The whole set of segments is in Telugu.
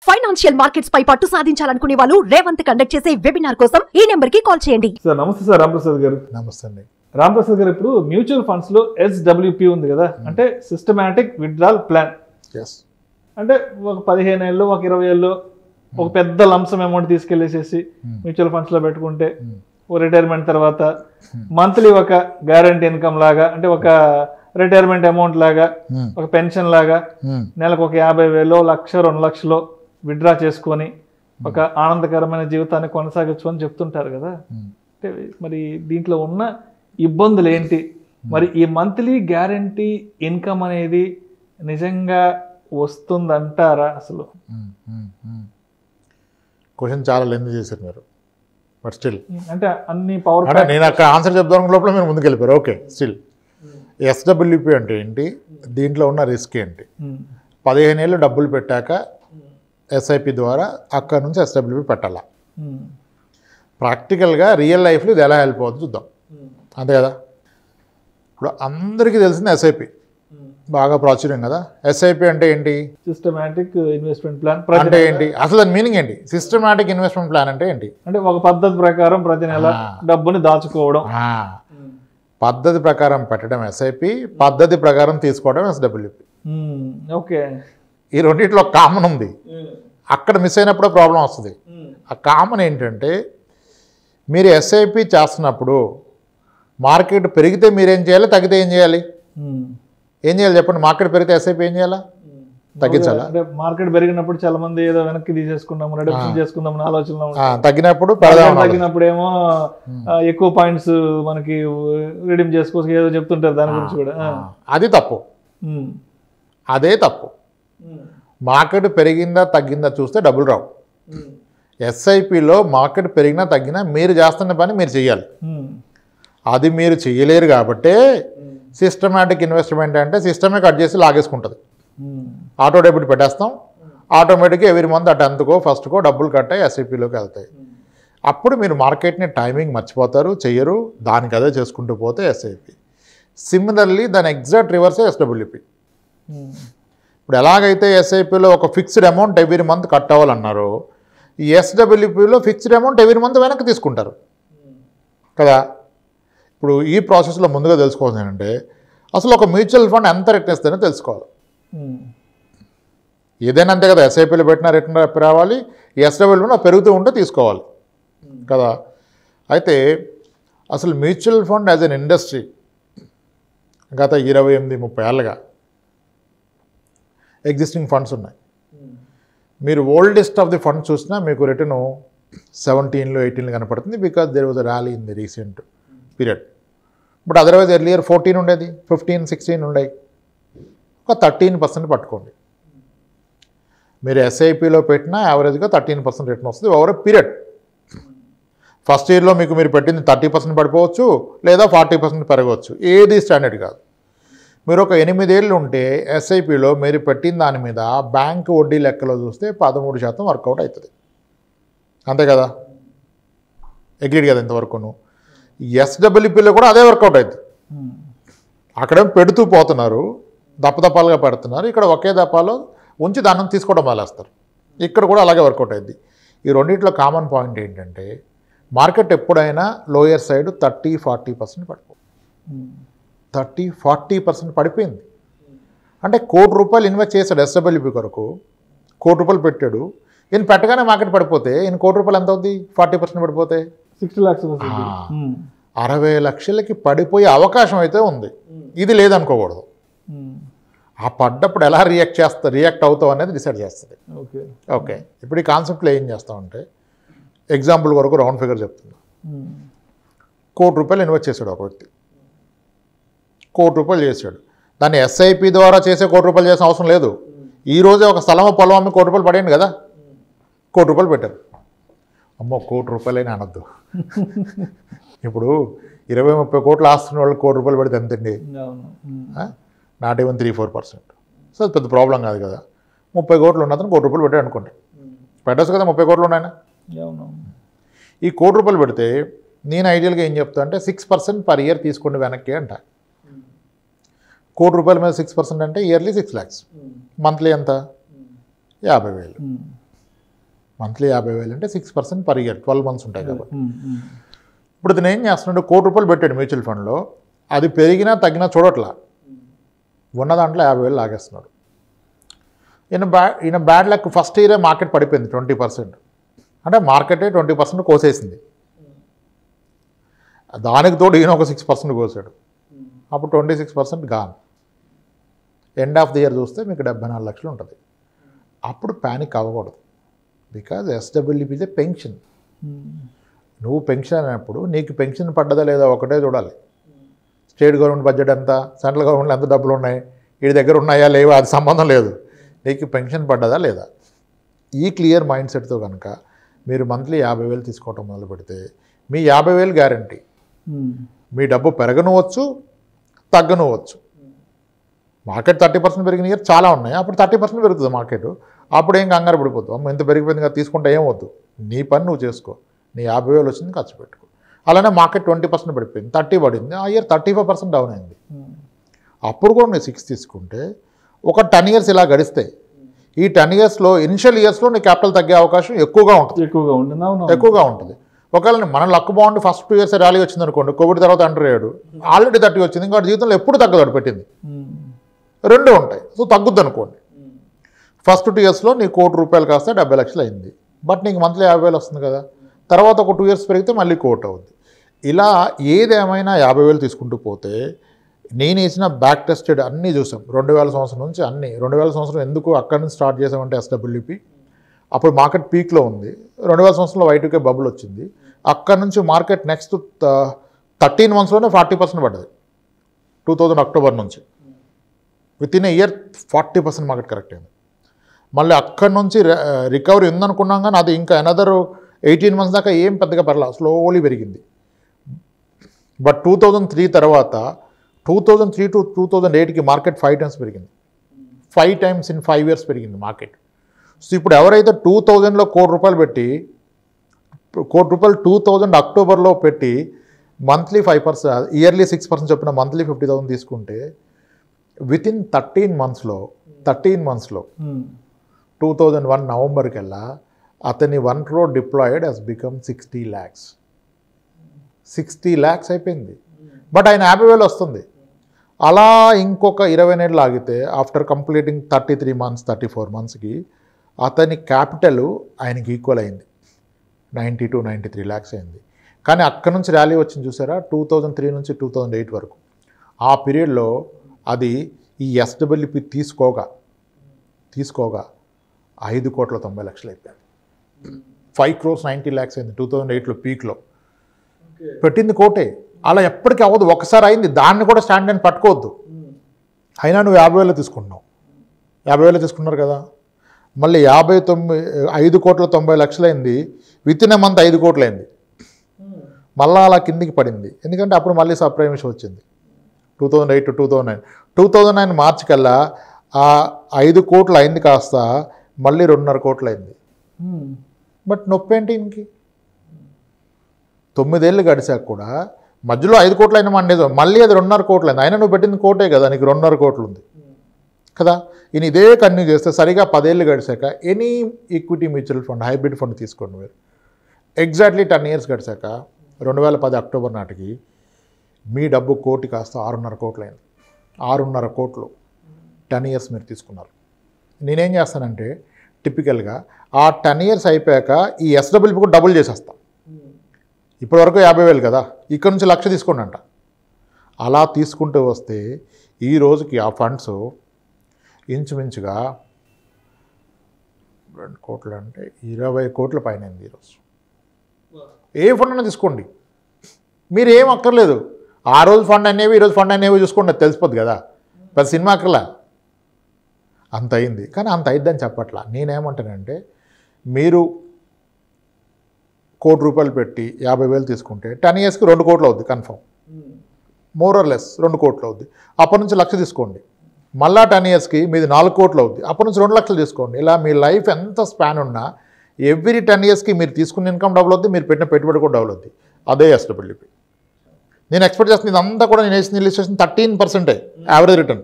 ఫైనాన్షియల్ మార్కెట్స్ పై పట్టు సాధించాలనుకునే వాళ్ళు రేవంత్ కండక్ట్ చేసే వెబినార్ కోసం ఈ నెంబర్ కి కాల్ చేయండి. సార్ నమస్తే సార్ రాంప్రసాద్ గారు. నమస్తే అండి. రాంప్రసాద్ గారు, ఇప్పుడు మ్యూచువల్ ఫండ్స్ లో SWP ఉంది కదా, అంటే సిస్టమాటిక్ విత్డ్రాల్ ప్లాన్. అంటే ఒక 15 ఏళ్ళు ఒక 20 ఏళ్ళు ఒక పెద్ద లంసమ్ అమౌంట్ తీసుకెళ్లేసేసి మ్యూచువల్ ఫండ్స్ లో పెట్టుకుంటే ఒక రిటైర్మెంట్ తర్వాత మంత్లీ ఒక గ్యారంటీ ఇన్కమ్ లాగా, అంటే ఒక రిటైర్మెంట్ అమౌంట్ లాగా, ఒక పెన్షన్ లాగా నెలకు ఒక 50,000 1,00,000 2 లక్షలు విత్డ్రా చేసుకొని ఒక ఆనందకరమైన జీవితాన్ని కొనసాగచ్చు అని చెప్తుంటారు కదా. అంటే మరి దీంట్లో ఉన్న ఇబ్బందులు ఏంటి? మరి ఈ మంత్లీ గ్యారంటీ ఇన్కమ్ అనేది నిజంగా వస్తుందంటారా? అసలు క్వశ్చన్ చాలా లెంత్ చేశారు మీరు, బట్ స్టిల్ అంటే అన్ని పవర్ నేను అక్కడ ఆన్సర్ చెప్తాను లోపల మీరు ముందుకు వెళ్ళిపోయారు. ఓకే, స్టిల్ SWP అంటే ఏంటి, దీంట్లో ఉన్న రిస్క్ ఏంటి? 15 ఏళ్ళు డబ్బులు పెట్టాక SIP ద్వారా అక్కడ నుంచి SWP పెట్టాలా? ప్రాక్టికల్గా రియల్ లైఫ్లో ఇది ఎలా హెల్ప్ అవుతుంది చూద్దాం, అంతే కదా. ఇప్పుడు అందరికీ తెలిసింది SIP, బాగా ప్రాచుర్యం కదా. SIP అంటే ఏంటి? సిస్టమాటిక్ ఇన్వెస్ట్మెంట్ ప్లాన్ అంటే ఏంటి? అసలు దాని మీనింగ్ ఏంటి? సిస్టమాటిక్ ఇన్వెస్ట్మెంట్ ప్లాన్ అంటే ఏంటి? అంటే ఒక పద్ధతి ప్రకారం ప్రతి నెల డబ్బుని దాచుకోవడం. పద్ధతి ప్రకారం పెట్టడం SIP, పద్ధతి ప్రకారం తీసుకోవడం SWP. ఓకే, ఈ రెండిట్లో కామన్ ఉంది. అక్కడ మిస్ అయినప్పుడు ప్రాబ్లం వస్తుంది. ఆ కామన్ ఏంటంటే, మీరు SIP చేస్తున్నప్పుడు మార్కెట్ పెరిగితే మీరేం చేయాలి, తగ్గితే ఏం చేయాలి? ఏం చేయాలి చెప్పండి? మార్కెట్ పెరిగితే SIP ఏం చేయాలా? తగ్గించాలా? అంటే మార్కెట్ పెరిగినప్పుడు చాలా మంది ఏదో వెనక్కి తీసేసుకున్నాము, రిడక్షన్ చేసుకుందాం ఆలోచనలో, తగ్గినప్పుడు తగ్గినప్పుడు ఏమో ఎక్కువ పాయింట్స్ మనకి రిడీమ్ చేసుకోవచ్చు ఏదో చెప్తుంటారు, దాని గురించి కూడా. అది తప్పు, అదే తప్పు. మార్కెట్ పెరిగిందా తగ్గిందా చూస్తే డబ్బులు రావు. SIPలో మార్కెట్ పెరిగినా తగ్గినా మీరు చేస్తున్న పని మీరు చెయ్యాలి. అది మీరు చెయ్యలేరు కాబట్టే సిస్టమాటిక్ ఇన్వెస్ట్మెంట్ అంటే సిస్టమే కట్ చేసి లాగేసుకుంటుంది. ఆటో డెబిట్ పెట్టేస్తాం, ఆటోమేటిక్గా ఎవ్రీ మంత్ ఆ 10th కో 1st కో డబ్బులు కట్టాయి SIPలోకి వెళ్తాయి. అప్పుడు మీరు మార్కెట్ని టైమింగ్ మర్చిపోతారు, చెయ్యరు, దానికి అదే చేసుకుంటూ పోతే SIP. సిమిలర్లీ దాని ఎగ్జాక్ట్ రివర్సే SWP. ఇప్పుడు ఎలాగైతే SIPలో ఒక fixed amount every month cut అవ్వాలన్నారో, ఈ SWPలో ఫిక్స్డ్ అమౌంట్ ఎవ్రీ మంత్ వెనక్కి తీసుకుంటారు కదా. ఇప్పుడు ఈ ప్రాసెస్లో ముందుగా తెలుసుకోవాల్సింది ఏంటంటే, అసలు ఒక మ్యూచువల్ ఫండ్ ఎంత రిటర్న్ ఇస్తుందో తెలుసుకోవాలి. ఏదైనా అంతే కదా, SIPలో పెట్టిన రిటర్న్ రావాలి, SWPలో పెరుగుతూ ఉంటే తీసుకోవాలి కదా. అయితే అసలు mutual fund as an industry గత 28-30 ఏళ్ళుగా ఎగ్జిస్టింగ్ ఫండ్స్ ఉన్నాయి. మీరు ఓల్డెస్ట్ ఆఫ్ ది ఫండ్ చూసినా మీకు రిటర్న్ 17లో 18లో కనపడుతుంది, because there was a rally in the recent period. But otherwise earlier 14 ఉండేది, 15, 16 ఉండేవి. ఒక 13% పట్టుకోండి. మీరు SIPలో పెట్టినా యావరేజ్గా 13% రిటర్న్ వస్తుంది ఓవర్ ఎ పీరియడ్. ఫస్ట్ ఇయర్లో మీరు పెట్టింది 30% పడిపోవచ్చు, లేదా 40% పెరగవచ్చు, ఏది స్టాండర్డ్ కాదు. మీరు ఒక 8 ఏళ్ళు ఉంటే SIPలో మీరు పెట్టిన దాని మీద బ్యాంక్ వడ్డీ లెక్కలో చూస్తే 13% వర్కౌట్ అవుతుంది, అంతే కదా. అగ్రీడ్ కదా ఇంతవరకును. SWPలో కూడా అదే వర్కౌట్ అవుతుంది. అక్కడేం పెడుతూ పోతున్నారు, దప్పదప్పాలుగా పెడుతున్నారు, ఇక్కడ ఒకే దప్పాలో ఉంచి దాన్ని తీసుకోవడం మానేస్తారు. ఇక్కడ కూడా అలాగే వర్కౌట్ అయింది. ఈ రెండింటిలో కామన్ పాయింట్ ఏంటంటే, మార్కెట్ ఎప్పుడైనా లోయర్ సైడ్ 30-40% పడిపోతుంది. 30-40% పడిపోయింది అంటే ₹1 కోటి ఇన్వెస్ట్ చేశాడు SWP కొరకు, ₹1 కోటి పెట్టాడు, ఈయన పెట్టగానే మార్కెట్ పడిపోతే ఈయన ₹1 ఎంత అవుతుంది? 40% పడిపోతే 60 lakhs, 60 లక్షలకి పడిపోయే అవకాశం అయితే ఉంది. ఇది లేదనుకోకూడదు. ఆ పడ్డప్పుడు ఎలా రియాక్ట్ అవుతావు అనేది డిసైడ్ చేస్తుంది. ఓకే, ఇప్పుడు ఈ కాన్సెప్ట్లో ఏం చేస్తామంటే, ఎగ్జాంపుల్ వరకు రౌండ్ ఫిగర్ చెప్తున్నా. ₹1 కోటి ఇన్వెస్ట్ చేశాడు ఒక వ్యక్తి, ₹1 కోటి చేశాడు. దాన్ని SIP ద్వారా చేసే ₹1 చేసిన అవసరం లేదు. ఈరోజే ఒక స్థలం పొలం అమ్మి ₹1 పడేయండి కదా, ₹1 పెట్టారు. అమ్మో ₹1 అని అనొద్దు. ఇప్పుడు 20-30 కోట్లు ఆస్తున్న వాళ్ళు ₹1 పెడితే ఎంతండి? Not even 3-4%. సో అది పెద్ద ప్రాబ్లం కాదు కదా. 30 కోట్లు ఉన్న అతను ₹1 పెట్టాడు అనుకోండి, పెట్టచ్చు కదా. 30 కోట్లు ఉన్నాయన. ఈ ₹1 పెడితే నేను ఐడియల్గా ఏం చెప్తా అంటే 6% పర్ ఇయర్ తీసుకోండి వెనక్కి అంట. ₹1 కోటి మీద 6% అంటే ఇయర్లీ 6 lakhs, మంత్లీ ఎంత? 50,000. మంత్లీ 50,000 అంటే 6% పర్ ఇయర్, 12 months ఉంటాయి కాబట్టి. ఇప్పుడు ఇతను ఏం చేస్తున్నాడు, ₹1,00,00,000 పెట్టాడు మ్యూచువల్ ఫండ్లో, అది పెరిగినా తగ్గినా చూడట్లా, ఉన్న దాంట్లో 50,000 లాగేస్తున్నాడు. ఈయన బ్యాడ్ లక్, ఫస్ట్ ఇయరే మార్కెట్ పడిపోయింది 20%. అంటే మార్కెటే 20% కోసేసింది. దానికి తోడు ఈయన ఒక 6% కోసాడు. అప్పుడు 26% gone. End of the year చూస్తే మీకు 74 లక్షలు ఉంటుంది. అప్పుడు ప్యానిక్ అవ్వకూడదు. Because SWP is a pension. నువ్వు పెన్షన్ అయినప్పుడు నీకు పెన్షన్ పడ్డదా లేదా ఒకటే చూడాలి. స్టేట్ గవర్నమెంట్ బడ్జెట్ ఎంత, సెంట్రల్ గవర్నమెంట్ ఎంత డబ్బులు ఉన్నాయి, వీడి దగ్గర ఉన్నాయా లేవా, అది సంబంధం లేదు. నీకు పెన్షన్ పడ్డదా లేదా. ఈ క్లియర్ మైండ్ సెట్తో కనుక మీరు మంత్లీ 50,000 తీసుకోవటం మొదలు పెడితే మీ 50,000 గ్యారంటీ. మీ డబ్బు పెరగనవచ్చు, తగ్గనవచ్చు. మార్కెట్ 30% పెరిగిన ఇయర్ చాలా ఉన్నాయి. అప్పుడు 30% పెరుగుతుంది మార్కెట్. అప్పుడు ఏం కంగారు పడిపోతుంది, అమ్మ ఇంత పెరిగిపోయింది కదా తీసుకుంటే ఏం వద్దు. నీ పని నువ్వు చేసుకో, నీ 50,000 వచ్చింది ఖర్చు పెట్టుకో. అలానే మార్కెట్ 20% పడిపోయింది, 30 పడింది, ఆ ఇయర్ 35% డౌన్ అయింది. అప్పుడు కూడా నేను 6 తీసుకుంటే ఒక 10 years ఇలా గడిస్తాయి. ఈ 10 yearsలో ఇనిషియల్ ఇయర్స్లో నీ క్యాపిటల్ తగ్గే అవకాశం ఎక్కువగా ఉంటుంది. ఒకవేళ మన లక్ బాగుండి ఫస్ట్ 2 years ర్యాలీ వచ్చింది అనుకోండి, కోవిడ్ తర్వాత అండర్ అయ్యాడు, ఆల్రెడీ 30 వచ్చింది, ఇంకా జీవితంలో ఎప్పుడు తగ్గదు, పెట్టింది. రెండు ఉంటాయి. సో తగ్గుద్ది అనుకోండి. ఫస్ట్ 2 yearsలో నీ ₹1,00,00,000 కాస్త 70 లక్షలు అయింది. బట్ నీకు మంత్లీ 50,000 వస్తుంది కదా. తర్వాత ఒక 2 years పెరిగితే మళ్ళీ 1,00,00,000 అవుద్ది. ఇలా ఏదేమైనా 50,000 తీసుకుంటూ పోతే నేను వేసిన బ్యాక్ టెస్టెడ్ అన్నీ చూసాం. 2000 సంవత్సరం నుంచి అన్నీ. 2000 సంవత్సరం ఎందుకు అక్కడి నుంచి స్టార్ట్ చేసామంటే ఎస్డబ్ల్యూపీ అప్పుడు మార్కెట్ పీక్లో ఉంది. 2000 సంవత్సరంలో Y2K బబుల్ వచ్చింది. అక్కడ నుంచి మార్కెట్ నెక్స్ట్ 13 monthsలోనే 40% పడ్డది. 2000 అక్టోబర్ నుంచి with in a year 40% market correct అయింది. మళ్ళీ అక్కడి నుంచి రికవరీ ఉందనుకున్నాం, కానీ అది ఇంకా అనదర్ 18 months దాకా ఏం పెద్దగా పర్లా, స్లోలీ పెరిగింది. బట్ 2003 తర్వాత 2003 to 2008కి మార్కెట్ 5 times పెరిగింది. 5 times in 5 years పెరిగింది మార్కెట్. సో ఇప్పుడు ఎవరైతే 2000లో ₹1,00,00,000 పెట్టి ₹1,00,00,000 2000 అక్టోబర్లో పెట్టి మంత్లీ 5%, ఇయర్లీ 6% చొప్పున మంత్లీ 50,000 తీసుకుంటే విత్ ఇన్ 13 monthsలో 2001 నవంబర్ కల్లా అతని 1 crore deployed he's become 60 lakhs. 60 lakhs అయిపోయింది. బట్ ఆయన 50,000 వస్తుంది. అలా ఇంకొక 20 నెలలు ఆగితే ఆఫ్టర్ కంప్లీటింగ్ 33 months 34 monthsకి అతని క్యాపిటల్ ఆయనకి ఈక్వల్ అయింది. 90 to 93 lakhs అయింది. కానీ అక్కడ నుంచి ర్యాలీ వచ్చింది చూసారా, 2003 నుంచి 2008 వరకు. ఆ పీరియడ్లో అది ఈ ఎస్డబ్ల్యూపీ తీసుకోగా 5,90,00,000 అయిపోయింది. 5,90 lakhs అయింది 2008లో పీక్లో. పెట్టింది కోటే. అలా ఎప్పటికీ అవ్వదు, ఒకసారి అయింది, దాన్ని కూడా స్టాండ్ అని పట్టుకోవద్దు. అయినా నువ్వు 50,000 తీసుకుంటున్నావు, 50,000 తీసుకున్నారు కదా, మళ్ళీ 5,90,00,000 అయింది, విత్ ఇన్ ఎ మంత్ 5 కోట్లు అయింది. మళ్ళీ అలా కిందికి పడింది. ఎందుకంటే అప్పుడు మళ్ళీ సబ్ప్రైమ్ ఇష్యూ వచ్చింది 2008 to 2009. 2009 మార్చి కల్లా ఆ 5 కోట్లు అయింది కాస్త మళ్ళీ 2.5 కోట్లు అయింది. బట్ నొప్పి ఏంటి ఇంకి 9 ఏళ్ళు గడిచాక కూడా మధ్యలో 5 కోట్లు అయిన మండేదో మళ్ళీ అది 2.5 కోట్లు అయింది. అయినా నువ్వు పెట్టింది కోటే కదా, నీకు 2.5 కోట్లు ఉంది కదా. ఈయన ఇదే కంటిన్యూ చేస్తే సరిగా 10 ఏళ్ళు గడిచాక any equity mutual fund, hybrid fund తీసుకోండి మీరు, ఎగ్జాక్ట్లీ 10 years గడిచాక 2010 అక్టోబర్ నాటికి మీ డబ్బు కోటి కాస్త 6.5 కోట్లు అయింది. 6.5 కోట్లు 10 years మీరు తీసుకున్నారు. నేనేం చేస్తానంటే టిపికల్గా ఆ 10 years అయిపోయాక ఈ ఎస్డబ్ల్యూపీ కూడా డబుల్ చేసేస్తాను. ఇప్పటివరకు 50,000 కదా, ఇక్కడ నుంచి 1,00,000 తీసుకోండి అంట. అలా తీసుకుంటూ వస్తే ఈ రోజుకి ఆ ఫండ్స్ ఇంచుమించుగా 2 కోట్లు అంటే 20 కోట్ల పైన అయింది ఈరోజు. ఏ ఫండ్ అయినా తీసుకోండి, మీరు ఏం అక్కర్లేదు. ఆ రోజు ఫండ్ అనేవి ఈరోజు ఫండ్ అనేవి చూసుకోండి, అది తెలిసిపోద్ది కదా. పెద్ద సినిమా అక్కర్లా, అంత అయింది. కానీ అంత అయిద్దని చెప్పట్లా. నేనేమంటానంటే మీరు ₹1,00,00,000 పెట్టి 50,000 తీసుకుంటే 10 yearsకి 2 కోట్లు అవుద్ది కన్ఫర్మ్, మోర్ ఆర్ లెస్ 2 కోట్లు అవుద్ది. అప్పటి నుంచి 1,00,000 తీసుకోండి, మళ్ళీ 10 yearsకి మీది 4 కోట్లు అవుద్ది, అప్పటి నుంచి 2,00,000 తీసుకోండి. ఇలా మీ లైఫ్ ఎంత స్పాన్ ఉన్నా ఎవ్రీ 10 yearsకి మీరు తీసుకున్న ఇన్కమ్ డబుల్ అవుద్ది, మీరు పెట్టిన పెట్టుబడి కూడా డబుల్ అవుద్ది. అదే ఎస్డబ్ల్యూపీ. నేను ఎక్స్పెక్ట్ చేస్తుంది ఇదంతా కూడా నేను వేసిన రిజిస్ట్రేషన్ 13% యావరేజ్ రిటర్న్.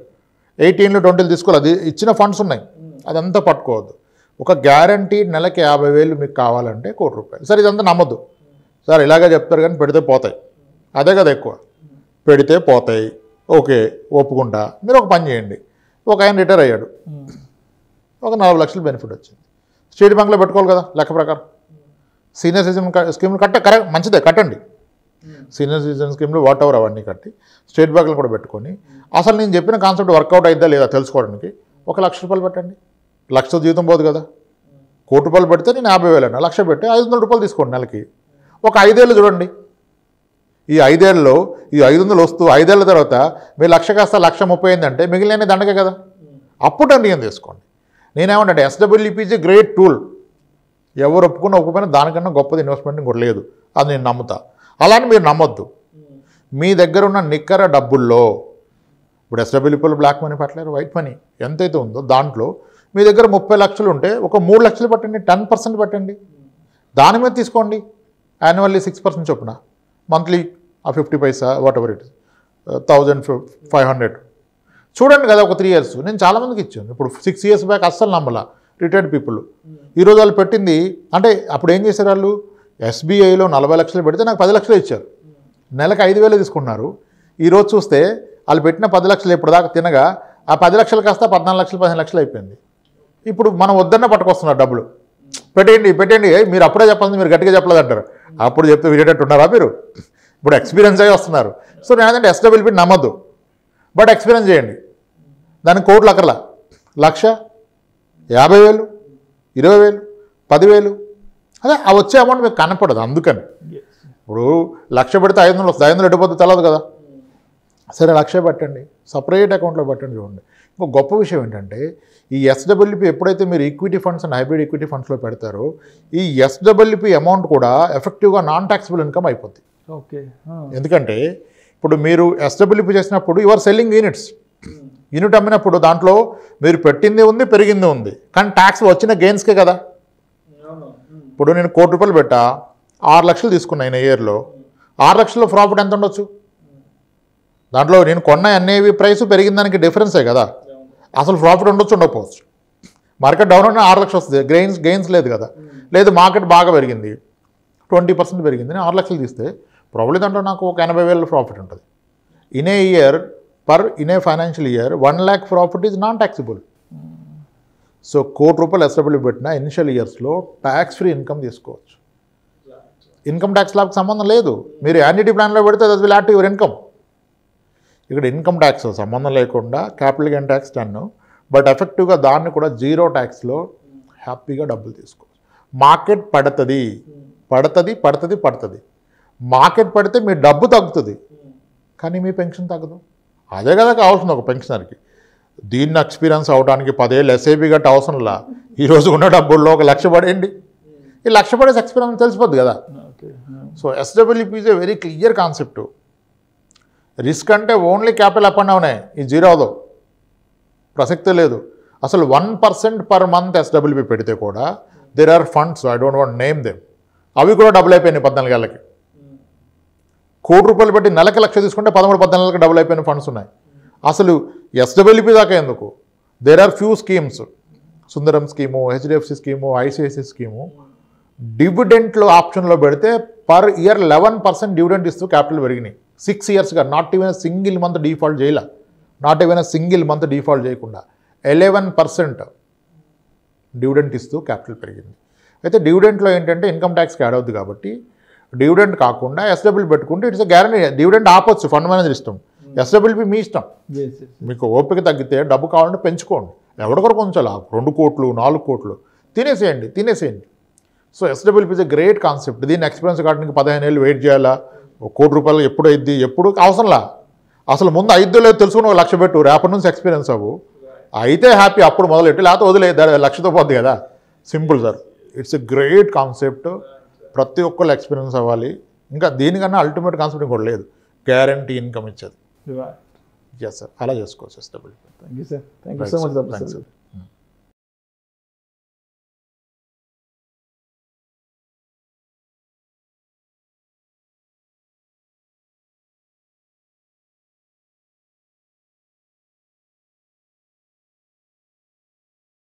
18లో 20 తీసుకోవాలి, అది ఇచ్చిన ఫండ్స్ ఉన్నాయి, అదంతా పట్టుకోవద్దు. ఒక గ్యారంటీ నెలకి 50,000 మీకు కావాలంటే ₹1,00,00,000. సరే ఇదంతా నమ్మద్దు సార్, ఇలాగే చెప్తారు కానీ పెడితే పోతాయి, అదే కదా ఎక్కువ, పెడితే పోతాయి. ఓకే ఒప్పుకుంటా. మీరు ఒక పని చేయండి, ఒక ఆయన రిటైర్ అయ్యాడు, ఒక 4 లక్షలు బెనిఫిట్ వచ్చింది, స్టేట్ బ్యాంక్లో పెట్టుకోవాలి కదా లెక్క ప్రకారం. సీనియర్ సిటిజన్ స్కీమ్లు కరెక్ట్ మంచిదే, కట్టండి. సీనియర్ సిటిజన్ స్కీమ్లు వాట్ ఎవర్ అవన్నీ కట్టి స్టేట్ బ్యాంకులు కూడా పెట్టుకొని అసలు నేను చెప్పిన కాన్సెప్ట్ వర్కౌట్ అయిద్దా లేదా తెలుసుకోవడానికి ₹1,00,000 పెట్టండి. 1,00,000 జీతం పోదు కదా. ₹1,00,000 పెడితే నేను 50,000 అన్న, 1,00,000 పెట్టి ₹500 తీసుకోండి నెలకి. ఒక 5 ఏళ్ళు చూడండి. ఈ 5 ఏళ్ళలో ఈ 500 వస్తూ 5 ఏళ్ళ తర్వాత మీరు 1,00,000 కాస్త 1,30,000 అయిందంటే మిగిలిన దండగే కదా. అప్పుడు నిర్ణయం తీసుకోండి. నేనేమంటే SWP గ్రేట్ టూల్. ఎవరు ఒప్పుకున్నా దానికన్నా గొప్పది ఇన్వెస్ట్మెంట్ ఇంకోటి లేదు, అది నేను నమ్ముతా. అలానే మీరు నమ్మొద్దు. మీ దగ్గర ఉన్న నిక్కర డబ్బుల్లో ఇప్పుడు SWPలో బ్లాక్ మనీ పెట్టలేరు, వైట్ మనీ ఎంతైతే ఉందో దాంట్లో మీ దగ్గర 30 లక్షలు ఉంటే ఒక 3 లక్షలు పెట్టండి, 10% పెట్టండి, దాని మీద తీసుకోండి. యాన్యువల్లీ 6% చొప్పున, మంత్లీ ఆ 50 పైసా వాట్ ఎవర్ ఇట్ 1,500 చూడండి కదా. ఒక 3 ఇయర్స్ నేను చాలామందికి ఇచ్చాను. ఇప్పుడు 6 ఇయర్స్ బ్యాక్ అస్సలు నమ్మలా రిటైర్డ్ పీపుల్. ఈరోజు వాళ్ళు పెట్టింది అంటే అప్పుడు ఏం చేశారు వాళ్ళు, SBIలో 40 లక్షలు పెడితే నాకు 10 లక్షలు ఇచ్చారు, నెలకు 5,000 తీసుకున్నారు. ఈరోజు చూస్తే వాళ్ళు పెట్టిన 10 లక్షలు ఇప్పుడు దాకా తినగా ఆ 10 లక్షలు కాస్త 14 లక్షలు 15 లక్షలు అయిపోయింది. ఇప్పుడు మనం వద్దన్న పట్టుకొస్తున్నారు డబ్బులు. పెట్టండి మీరు అప్పుడే చెప్పాల్సింది మీరు గట్టిగా చెప్పలేదు అంటారు. అప్పుడు చెప్తే వినేటట్టు ఉన్నారా మీరు? ఇప్పుడు ఎక్స్పీరియన్స్ అయ్యి వస్తున్నారు. సో నేనంటే SWP నమ్మద్దు, బట్ ఎక్స్పీరియన్స్ చేయండి. దానికి కోట్లు అక్కర్లా, 1,00,000, 50,000, 20,000, 10,000 అదే ఆ వచ్చే అమౌంట్ మీకు కనపడదు. అందుకని ఇప్పుడు 1,00,000 పెడితే 500 వస్తుంది, 500 ఎడిపోతే తెలియదు కదా. సరే 1,00,000 పెట్టండి, సపరేట్ అకౌంట్లో పెట్టండి. చూడండి, ఇంకో గొప్ప విషయం ఏంటంటే ఈ SWP ఎప్పుడైతే మీరు equity funds and hybrid equity ఫండ్స్లో పెడతారో ఈ SWP అమౌంట్ కూడా ఎఫెక్టివ్గా నాన్ ట్యాక్సిబుల్ ఇన్కమ్ అయిపోద్ది. ఓకే, ఎందుకంటే ఇప్పుడు మీరు SWP చేసినప్పుడు యు ఆర్ సెల్లింగ్ యూనిట్ అమ్మినప్పుడు దాంట్లో మీరు పెట్టింది ఉంది, పెరిగింది ఉంది, కానీ ట్యాక్స్ వచ్చిన గెయిన్స్కే కదా. ఇప్పుడు నేను ₹1,00,000 పెట్టా, 6 లక్షలు తీసుకున్నా ఇయర్లో, 6 లక్షల్లో ప్రాఫిట్ ఎంత ఉండొచ్చు? దాంట్లో నేను కొన్న NAV ప్రైస్ పెరిగిన దానికి డిఫరెన్సే కదా. అసలు ప్రాఫిట్ ఉండొచ్చు, ఉండకపోవచ్చు. మార్కెట్ డౌన్ అయినా 6 లక్షలు వస్తుంది, గెయిన్స్ లేదు కదా. లేదు మార్కెట్ బాగా పెరిగింది, 20% పెరిగింది, 6 లక్షలు తీస్తే ప్రాబ్లీ దాంట్లో నాకు ఒక 80,000 ప్రాఫిట్ ఉంటుంది. In a financial year 1 lakh profit is non taxable. So ₹1,00,000 SWP పెట్టిన ఇనిషియల్ ఇయర్స్లో ట్యాక్స్ ఫ్రీ ఇన్కమ్ తీసుకోవచ్చు. ఇన్కమ్ ట్యాక్స్ లాగా సంబంధం లేదు. మీరు యాన్యుటీ ప్లాన్లో పెడితే that will add to your income. ఇక్కడ ఇన్కమ్ ట్యాక్స్ సంబంధం లేకుండా క్యాపిటల్ గెయిన్ ట్యాక్స్ 10, బట్ ఎఫెక్టివ్గా దాన్ని కూడా 0 ట్యాక్స్లో హ్యాపీగా డబ్బులు తీసుకోవచ్చు. మార్కెట్ పడుతుంది. మార్కెట్ పడితే మీ డబ్బు తగ్గుతుంది, కానీ మీ పెన్షన్ తగ్గదు. అదే కదా కావాల్సింది ఒక పెన్షనర్కి. దీన్ని ఎక్స్పీరియన్స్ అవడానికి 10 ఏళ్ళు SIP గట్ట అవసరంలా. ఈరోజు ఉన్న డబ్బుల్లో ఒక 1,00,000 పడేయండి, ఈ 1,00,000 పడేసి ఎక్స్పీరియన్స్ తెలిసిపోద్ది కదా. So SWP is a very clear concept. Risk అంటే ఓన్లీ క్యాపిటల్ అప్ అండ్ డౌనే, ఈ 0 అవదు, ప్రసక్తే లేదు. అసలు 1% పర్ మంత్ SWP పెడితే కూడా there are funds, I don't want name them, అవి కూడా డబుల్ అయిపోయినాయి 14 ఏళ్ళకి. ₹1,00,000 పెట్టి నెలకి 1,00,000 తీసుకుంటే 13-14 డబుల్ అయిపోయిన ఫండ్స్ ఉన్నాయి. అసలు SWP దాకా ఎందుకు, there are few schemes, Sundaram scheme, HDFC scheme, ICICI scheme, డివిడెంట్లో ఆప్షన్లో పెడితే పర్ ఇయర్ 11% డివిడెంట్ ఇస్తూ క్యాపిటల్ పెరిగినాయి 6 ఇయర్స్గా. Not even single month default చేయకుండా 11% డివిడెంట్ ఇస్తూ క్యాపిటల్ పెరిగింది. అయితే డివిడెంట్లో ఏంటంటే ఇన్కమ్ ట్యాక్స్కి యాడ్ అవుతుంది కాబట్టి డివిడెంట్ కాకుండా SWP పెట్టుకుంటే ఇట్స్ గ్యారంటీ. డివిడెంట్ ఆపొచ్చు, ఫండ్ మేనేజర్ ఇష్టం, SWP మీ ఇష్టం. మీకు ఓపిక తగ్గితే డబ్బు కావాలంటే పెంచుకోండి, ఎవరికొరకు కొంచెం 2 కోట్లు 4 కోట్లు తినేసేయండి. So SWP is a great concept. దీన్ని ఎక్స్పీరియన్స్ కావడానికి 15 ఏళ్ళు వెయిట్ చేయాలా, ₹1,00,000 ఎప్పుడు అయింది, ఎప్పుడు అవసరంలా. అసలు ముందు 5 లేదు తెలుసుకుని 1,00,000 పెట్టు, రేపటి నుంచి ఎక్స్పీరియన్స్ అవ్వు, అయితే హ్యాపీ, అప్పుడు మొదలెట్టు, లేకపోతే వదిలేదు 1,00,000తో పోద్ది కదా. Simple sir, it's a great concept. ప్రతి ఒక్కళ్ళు ఎక్స్పీరియన్స్ అవ్వాలి. ఇంకా దీనికన్నా అల్టిమేట్ కాన్సెప్ట్ ఇంకోటి లేదు, గ్యారంటీ ఇన్కమ్ ఇచ్చేది. ఎస్ సార్, అలా చేసుకోవచ్చు SWP. Thank you sir, thank you so much.